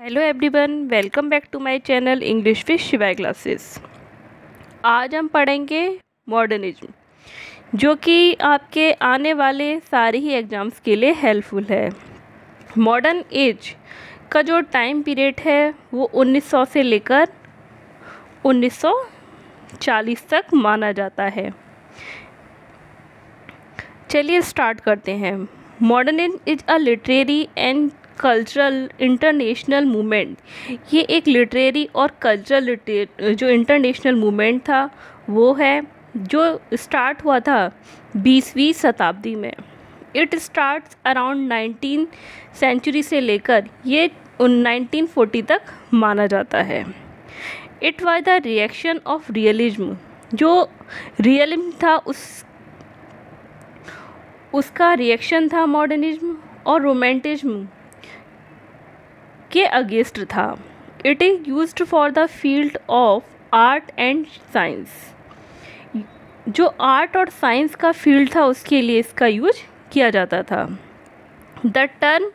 Hello everyone, welcome back to my channel English with Shivay classes. आज हम पढ़ेंगे modernism, जो कि आपके आने वाले सारे ही एग्ज़ाम्स के लिए हेल्पफुल है। मॉडर्न एज का जो टाइम पीरियड है वो 1900 से लेकर 1940 तक माना जाता है। चलिए स्टार्ट करते हैं। Modernism is a literary and cultural international movement. ये एक लिटरेरी और कल्चरल जो इंटरनेशनल मूवमेंट था वो है, जो स्टार्ट हुआ था 20वीं शताब्दी में। इट स्टार्ट्स अराउंड 19 सेंचुरी से लेकर ये 1940 तक माना जाता है। It was the reaction of realism. जो रियलिज्म था उसका रिएक्शन था मॉडर्निज्म और रोमांटिज्म के अगेंस्ट था। It is used for the field of art and science. जो आर्ट और साइंस का फील्ड था उसके लिए इसका यूज किया जाता था। The term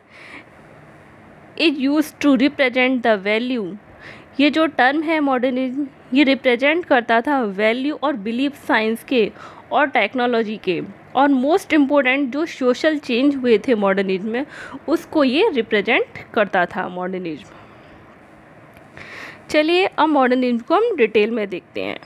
is use to represent the value. ये जो टर्म है मॉडर्निज्म, ये रिप्रेजेंट करता था वैल्यू और बिलीफ साइंस के और टेक्नोलॉजी के, और मोस्ट इम्पोर्टेंट जो सोशल चेंज हुए थे मॉडर्निज्म में उसको ये रिप्रेजेंट करता था मॉडर्निज्म। चलिए अब मॉडर्निज्म को हम डिटेल में देखते हैं।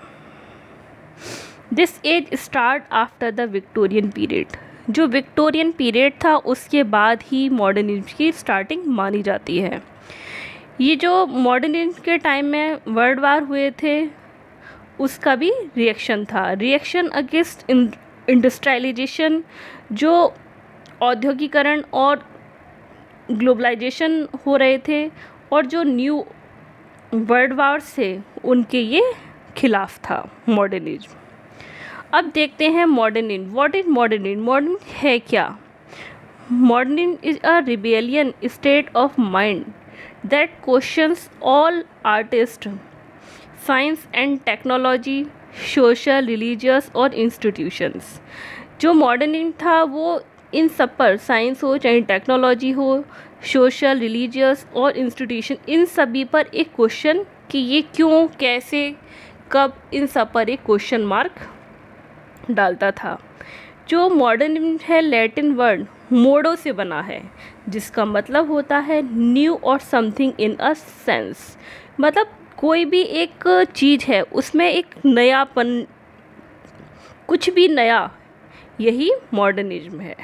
This age start after the Victorian period. जो विक्टोरियन पीरियड था उसके बाद ही मॉडर्निज्म की स्टार्टिंग मानी जाती है। ये जो मॉडर्निज्म के टाइम में वर्ल्ड वार हुए थे उसका भी रिएक्शन था। रिएक्शन अगेंस्ट इंडस्ट्रियलाइजेशन, जो औद्योगिकरण और ग्लोबलाइजेशन हो रहे थे, और जो न्यू वर्ल्ड वार्स थे उनके ये खिलाफ था मॉडर्निज्म। अब देखते हैं modernism. What is modernism? Modern है क्या? Modernism is a rebellion state of mind that questions all artist, science and technology, social, religious और इंस्टीट्यूशंस। जो मॉडर्निज्म था वो इन सब पर, साइंस हो चाहे टेक्नोलॉजी हो, सोशल, रिलीजियस और इंस्टीट्यूशन, इन सभी पर एक क्वेश्चन कि ये क्यों, कैसे, कब, इन सब पर एक क्वेश्चन मार्क डालता था। जो मॉडर्निज्म है लैटिन वर्ड मोडो से बना है, जिसका मतलब होता है न्यू और समथिंग इन अ सेंस। मतलब कोई भी एक चीज़ है उसमें एक नयापन, कुछ भी नया, यही मॉडर्निज्म है।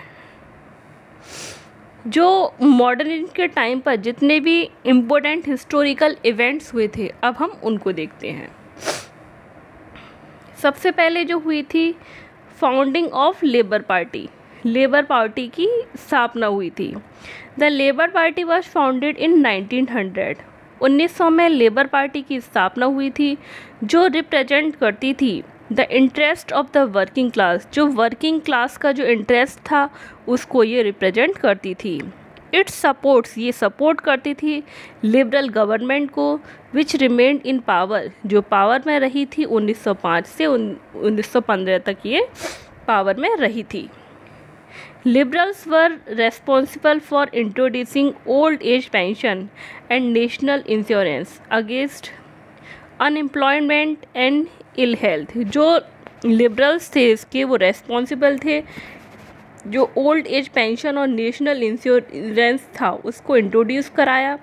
जो मॉडर्निज्म के टाइम पर जितने भी इम्पोर्टेंट हिस्टोरिकल इवेंट्स हुए थे अब हम उनको देखते हैं। सबसे पहले जो हुई थी founding of labour party. Labour party की स्थापना हुई थी। The labour party was founded in 1900। 1900 में लेबर पार्टी की स्थापना हुई थी, जो रिप्रेजेंट करती थी the interest of the working class. जो वर्किंग क्लास का जो इंटरेस्ट था उसको ये रिप्रेजेंट करती थी। इट सपोर्ट्स, ये सपोर्ट करती थी लिबरल गवर्नमेंट को, विच रिमेन्ड इन पावर, जो पावर में रही थी 1905 से 1915 तक ये पावर में रही थी। Liberals were responsible for introducing old age pension and national insurance against unemployment and ill health। जो लिबरल्स थे इसके वो रेस्पॉन्सिबल थे, जो ओल्ड एज पेंशन और नेशनल इंश्योरेंस था उसको इंट्रोड्यूस कराया,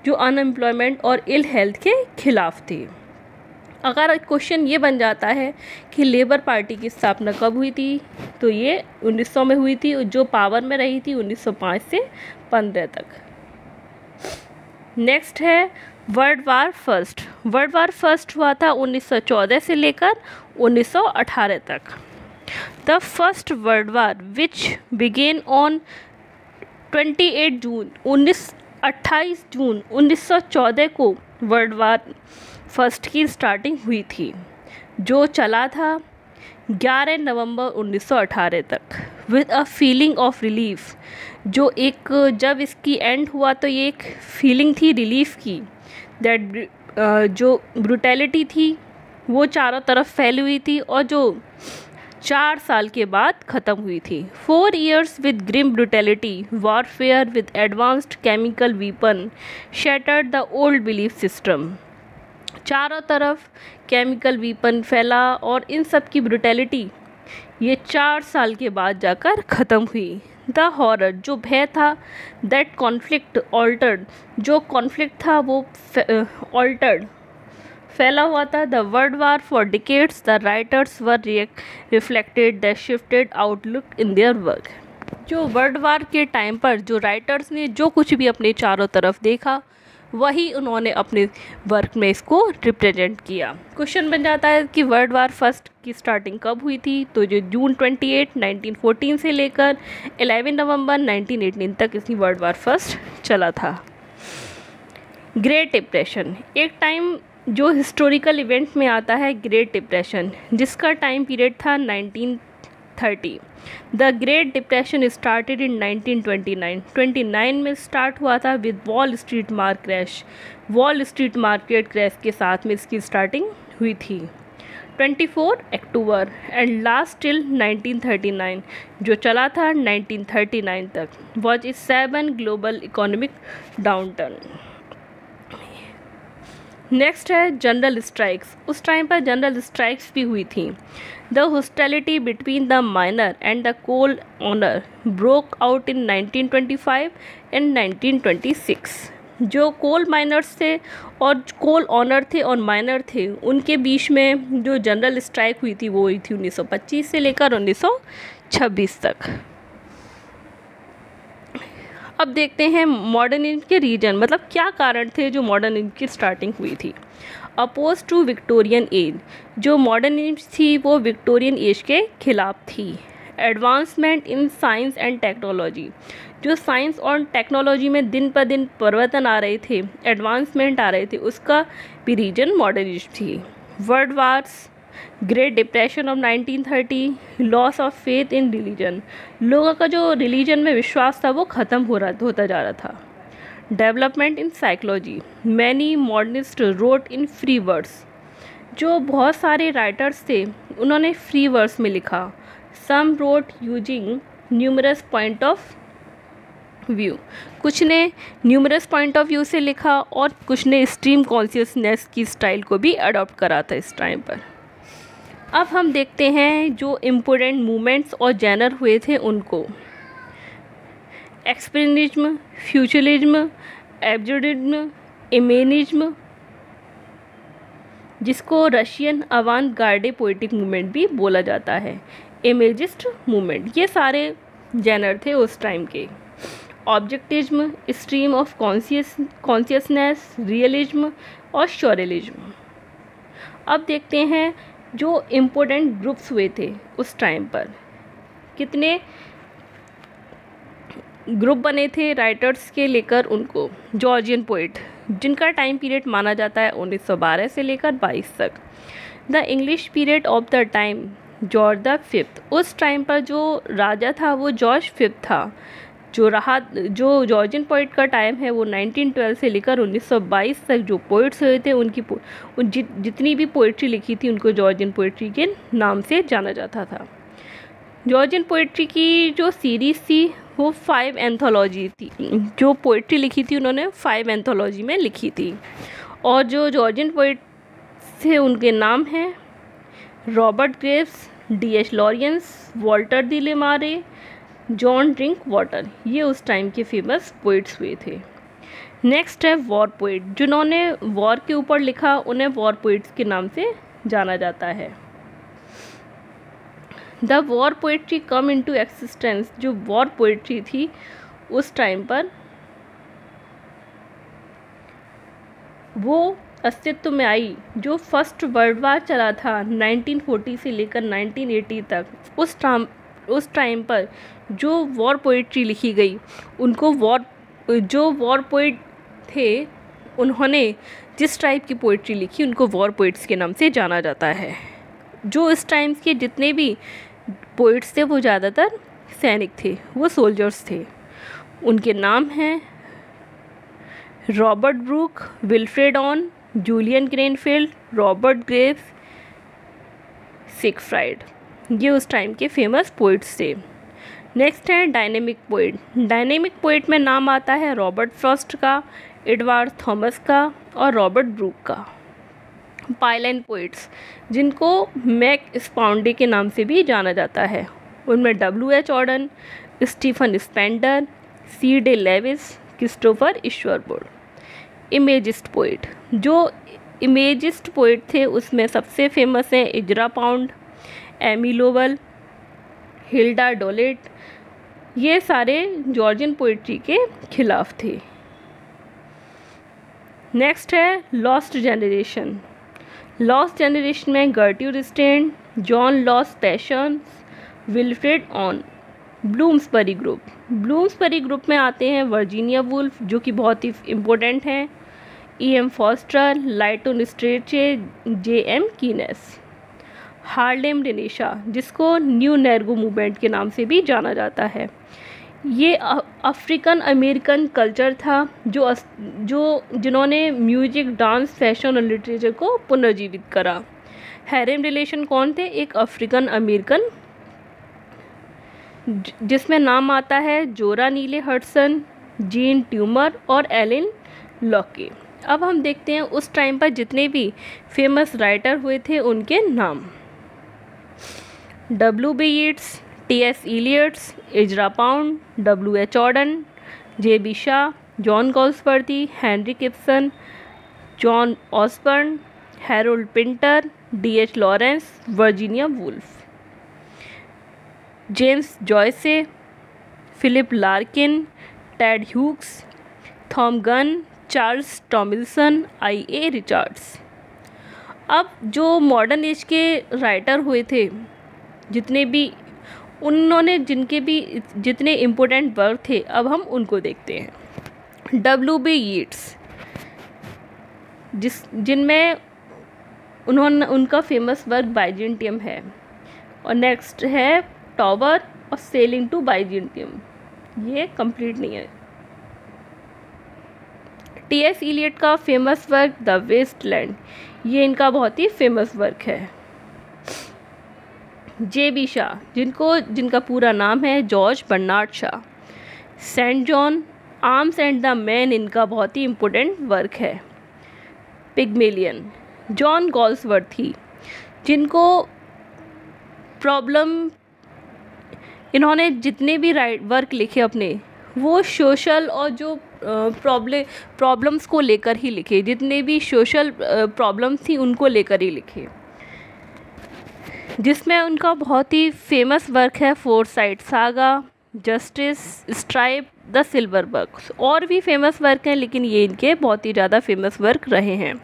जो अनएम्प्लॉयमेंट और इल हेल्थ के खिलाफ थे। अगर क्वेश्चन ये बन जाता है कि लेबर पार्टी की स्थापना कब हुई थी, तो ये 1900 में हुई थी, जो पावर में रही थी 1905 से 15 तक। नेक्स्ट है world war first. World war first हुआ था 1914 से लेकर 1918 तक। The first world war which begin on 28 जून 1914 को वर्ल्ड वार फर्स्ट की स्टार्टिंग हुई थी, जो चला था 11 नवंबर 1918 तक with a feeling of relief. जो एक, जब इसकी एंड हुआ तो ये एक फीलिंग थी रिलीफ की, दैट जो ब्रुटैलिटी थी वो चारों तरफ फैली हुई थी, और जो 4 साल के बाद ख़त्म हुई थी। 4 years with grim brutality, warfare with advanced chemical weapon shattered the old belief system। चारों तरफ केमिकल वीपन फैला और इन सब की ब्रुटैलिटी ये 4 साल के बाद जाकर ख़त्म हुई। द हॉरर, जो भय था, दैट कॉन्फ्लिक्ट ऑल्टर्ड, जो कॉन्फ्लिक्ट था वो ऑल्टर्ड फैला हुआ था। The world war for decades, the writers were reflected the shifted outlook in their work. जो वर्ल्ड वार के टाइम पर जो राइटर्स ने जो कुछ भी अपने चारों तरफ देखा वही उन्होंने अपने वर्क में इसको रिप्रेजेंट किया। क्वेश्चन बन जाता है कि वर्ल्ड वार फर्स्ट की स्टार्टिंग कब हुई थी, तो जो जून 28, 1914 से लेकर 11 नवंबर 1918 तक इसकी वर्ल्ड वार फर्स्ट चला था। ग्रेट डिप्रेशन, एक टाइम जो हिस्टोरिकल इवेंट में आता है ग्रेट डिप्रेशन, जिसका टाइम पीरियड था 1930। The great depression started in 1929 में स्टार्ट हुआ था with wall street market crash. Wall street market crash के साथ में इसकी स्टार्टिंग हुई थी। 24 अक्टूबर एंड लास्ट टिल 1939, जो चला था 1939 तक, was a 7 global economic downturn. Next है जनरल स्ट्राइक्स। उस टाइम पर जनरल स्ट्राइक्स भी हुई थी। The hostility between the miner and the coal owner broke out in 1925 and 1926। जो कोल माइनर्स थे और कोल ऑनर थे और माइनर थे, उनके बीच में जो जनरल स्ट्राइक हुई थी वो हुई थी 1925 से लेकर 1926 तक। अब देखते हैं मॉडर्न एज के रीजन, मतलब क्या कारण थे जो मॉडर्न एज की स्टार्टिंग हुई थी। अपोज टू विक्टोरियन एज, जो मॉडर्न एज थी वो विक्टोरियन एज के खिलाफ थी। Advancement in science and technology, जो साइंस और टेक्नोलॉजी में दिन पर दिन परिवर्तन आ रहे थे, एडवांसमेंट आ रहे थे, उसका भी रीजन मॉडर्न एज थी। World wars, great depression of 1930, loss of faith in religion, लोगों का जो रिलीजन में विश्वास था वो ख़त्म होता जा रहा था। Development in psychology, many modernist wrote in free words, जो बहुत सारे राइटर्स थे उन्होंने फ्री वर्ड्स में लिखा। Some wrote using numerous point of view, कुछ ने न्यूमरस पॉइंट ऑफ व्यू से लिखा और कुछ ने स्ट्रीम कॉन्शियसनेस की स्टाइल को भी अडॉप्ट करा था इस टाइम पर। अब हम देखते हैं जो इम्पोर्टेंट मूवमेंट्स और जैनर हुए थे उनको। एक्सप्रेशनिज्म, फ्यूचरिज्म, एब्सर्डिज्म, इमेजिज्म, जिसको रशियन अवांत गार्डे पोएटिक मूवमेंट भी बोला जाता है, इमेजिस्ट मूवमेंट, ये सारे जैनर थे उस टाइम के। ऑब्जेक्टिज्म, स्ट्रीम ऑफ कॉन्शियसनेस, रियलिज्म और शोरेलिज्म। अब देखते हैं जो इम्पोर्टेंट ग्रुप्स हुए थे उस टाइम पर, कितने ग्रुप बने थे राइटर्स के लेकर उनको। जॉर्जियन पोइट, जिनका टाइम पीरियड माना जाता है 1912 से लेकर 22 तक। The English period of the time, George the fifth, उस टाइम पर जो राजा था वो जॉर्ज फिफ्थ था। जो जॉर्जियन पोइट का टाइम है वो 1912 से लेकर 1922 तक जो पोइट्स हुए थे उनकी जितनी भी पोइट्री लिखी थी उनको जॉर्जियन पोइट्री के नाम से जाना जाता था। जॉर्जियन पोइट्री की जो सीरीज़ थी वो 5 एंथोलॉजी थी, जो पोइट्री लिखी थी उन्होंने 5 एंथोलॉजी में लिखी थी। और जो जॉर्जियन पोइट थे उनके नाम हैं Robert Graves, D.H. Lawrence, Walter de la Mare, John Drinkwater, ये उस टाइम के फेमस पोइट्स हुए थे। नेक्स्ट है वॉर पोइट, जिन्होंने वॉर के ऊपर लिखा उन्हें वॉर पोइट्स के नाम से जाना जाता है। The war poetry come into existence, जो वॉर पोइट्री थी उस टाइम पर वो अस्तित्व में आई। जो फर्स्ट वर्ल्ड वार चला था 1940 से लेकर 1980 तक, उस टाइम पर जो वॉर पोइट्री लिखी गई उनको जो वॉर पोइट थे उन्होंने जिस टाइप की पोइट्री लिखी उनको वॉर पोइट्स के नाम से जाना जाता है। जो इस टाइम के जितने भी पोइट्स थे वो ज़्यादातर सैनिक थे, वो सोल्जर्स थे। उनके नाम हैं Robert Brooke, Wilfred Owen, Julian Grenfell, Robert Graves, Siegfried. ये उस टाइम के फेमस पोइट्स थे। नेक्स्ट है डायनेमिक पोइट। डायनेमिक पोइट में नाम आता है रॉबर्ट फ्रॉस्ट का, एडवर्ड थॉमस का और रॉबर्ट ब्रूक का। पाइलाइन पोइट्स, जिनको मैक स्पाउंडे के नाम से भी जाना जाता है, उनमें W.H. Auden, Stephen Spender, C.D. Lewis, Christopher Isherwood. Imagist poet, जो इमेजिस्ट पोइट थे उसमें सबसे फेमस हैं Ezra Pound, Amy Lowell, Hilda Doolittle. ये सारे जॉर्जियन पोइट्री के खिलाफ थे। नेक्स्ट है लॉस्ट जनरेशन। लॉस्ट जनरेशन में गर्ट्यूड Stein, John Dos Passos, Wilfred Owen. Bloomsbury group. Bloomsbury group में आते हैं वर्जीनिया वुल्फ, जो कि बहुत ही इम्पोर्टेंट हैं, E.M. फॉस्टर, लाइटन स्ट्रेचे, J.M. कीनेस। हार्लेम रेनेसा, जिसको न्यू नेगरो मूवमेंट के नाम से भी जाना जाता है। ये अफ्रीकन अमेरिकन कल्चर था जिन्होंने म्यूजिक, डांस, फैशन और लिटरेचर को पुनर्जीवित करा। हैरेम रिलेशन कौन थे? एक अफ्रीकन अमेरिकन जिसमें नाम आता है जोरा नीले हडसन, जीन ट्यूमर और एलिन लॉके। अब हम देखते हैं उस टाइम पर जितने भी फेमस राइटर हुए थे उनके नाम। W.B. Yeats, T.S. Eliots, Ezra Pound, W.H. Auden, J.B. Shaw, John Galsworthy, Henry Gibson, John Osborne, Harold Pinter, D.H. Lawrence, Virginia Woolf. James Joyce, Philip Larkin, Ted Hughes, Thom Gunn, Charles Tomlinson, I.A. Richards. अब जो modern as के writer हुए थे, जितने भी उन्होंने जितने important work थे, अब हम उनको देखते हैं। W.B. यीट्स, जिनमें उनका फेमस वर्क बाइजेंटियम है। और नेक्स्ट है टॉवर और सेलिंग टू बाइजेंटियम, ये कंप्लीट नहीं है। T.S. इलियट का फेमस वर्क द वेस्टलैंड, ये इनका बहुत ही फेमस वर्क है। J.B. शाह, जिनका पूरा नाम है George Bernard Shaw. Saint John, arms and the man, इनका बहुत ही इम्पोर्टेंट वर्क है। पिग्मेलियन, जॉन गॉल्सवर्थी, जिनको इन्होंने जितने भी वर्क लिखे अपने, वो सोशल और जो प्रॉब्लम्स को लेकर ही लिखे, जितने भी सोशल प्रॉब्लम्स थी उनको लेकर ही लिखे। जिसमें उनका बहुत ही फेमस वर्क है Forsyte Saga, Justice, Strife, the Silver Box. और भी फेमस वर्क हैं, लेकिन ये इनके बहुत ही ज़्यादा फेमस वर्क रहे हैं।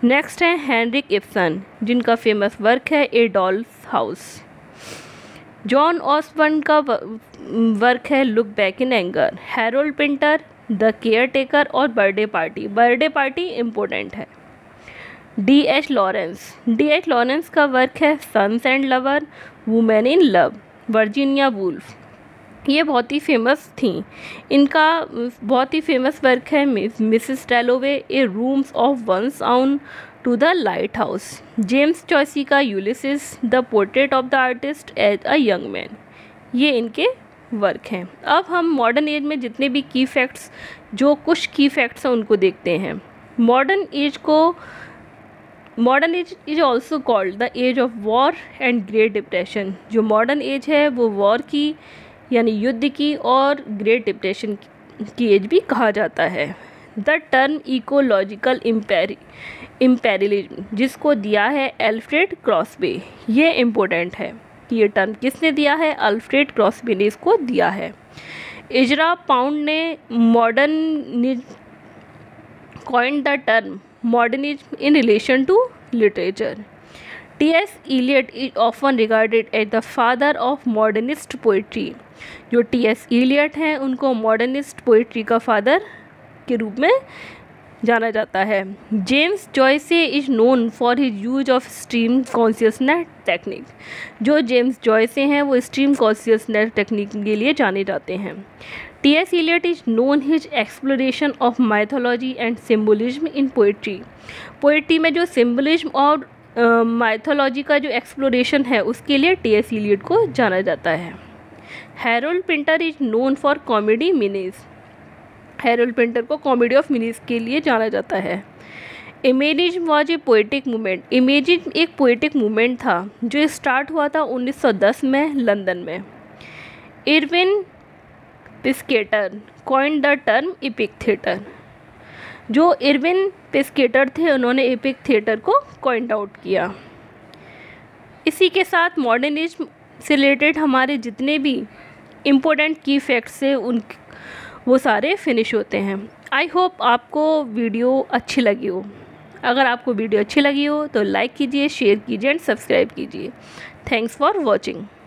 नेक्स्ट है हेनरिक इब्सन, जिनका फेमस वर्क है a Doll's House. John Osborne का वर्क है look back in anger. Harold Pinter, the Caretaker और birthday party. Birthday party important है। D.H. लॉरेंस का वर्क है sons and lovers, women in love. Virginia Woolf, ये बहुत ही famous थी। इनका बहुत ही फेमस वर्क है Mrs Dalloway, a rooms of one's own to the Lighthouse. James जॉयसी का Ulysses, the portrait of the artist as a young man, ये इनके वर्क हैं। अब हम मॉडर्न एज में जितने भी की फैक्ट्स, जो कुछ की फैक्ट्स हैं उनको देखते हैं। Modern age is also called the age of war and great depression. जो मॉडर्न एज है वो वॉर की यानी युद्ध की और ग्रेट डिप्रेशन की एज भी कहा जाता है। द टर्म इकोलॉजिकल इम्पेरियलिज्म, जिसको दिया है अल्फ्रेड क्रॉसबी, ये इम्पोर्टेंट है कि ये टर्म किसने दिया है? अल्फ्रेड क्रॉसबी ने इसको दिया है। इजरा पाउंड ने coined the term modernism in relation to literature. T.S. Eliot is often regarded as the father of modernist poetry. जो T.S. Eliot हैं उनको modernist poetry का father के रूप में जाना जाता है। James Joyce is known for his use of stream consciousness technique. जो जेम्स जॉयसे हैं वो स्ट्रीम कॉन्शियसनेस टेक्निक के लिए जाने जाते हैं। T.S. Eliot is known his exploration of mythology and symbolism in poetry. Poetry में जो सिम्बलिज्म और माइथोलॉजी का जो एक्सप्लोरेशन है उसके लिए टी.एस. इलियट को जाना जाता है। Harold Pinter is known for comedy menace. Harold Pinter को कॉमेडी ऑफ मिनीज के लिए जाना जाता है। Imagism was a poetic movement. Imagism एक पोइटिक मूवमेंट था जो स्टार्ट हुआ था 1910 में लंदन में। Erwin Piscator coined the term epic theatre. जो इरविन पिस्केटर थे उन्होंने एपिक थिएटर को कॉइंड आउट किया। इसी के साथ मॉडर्निज्म से रिलेटेड हमारे जितने भी इम्पोर्टेंट की फैक्ट्स है वो सारे फिनिश होते हैं। आई होप आपको वीडियो अच्छी लगी हो। अगर आपको वीडियो अच्छी लगी हो तो लाइक कीजिए, शेयर कीजिए एंड सब्सक्राइब कीजिए। Thanks for watching.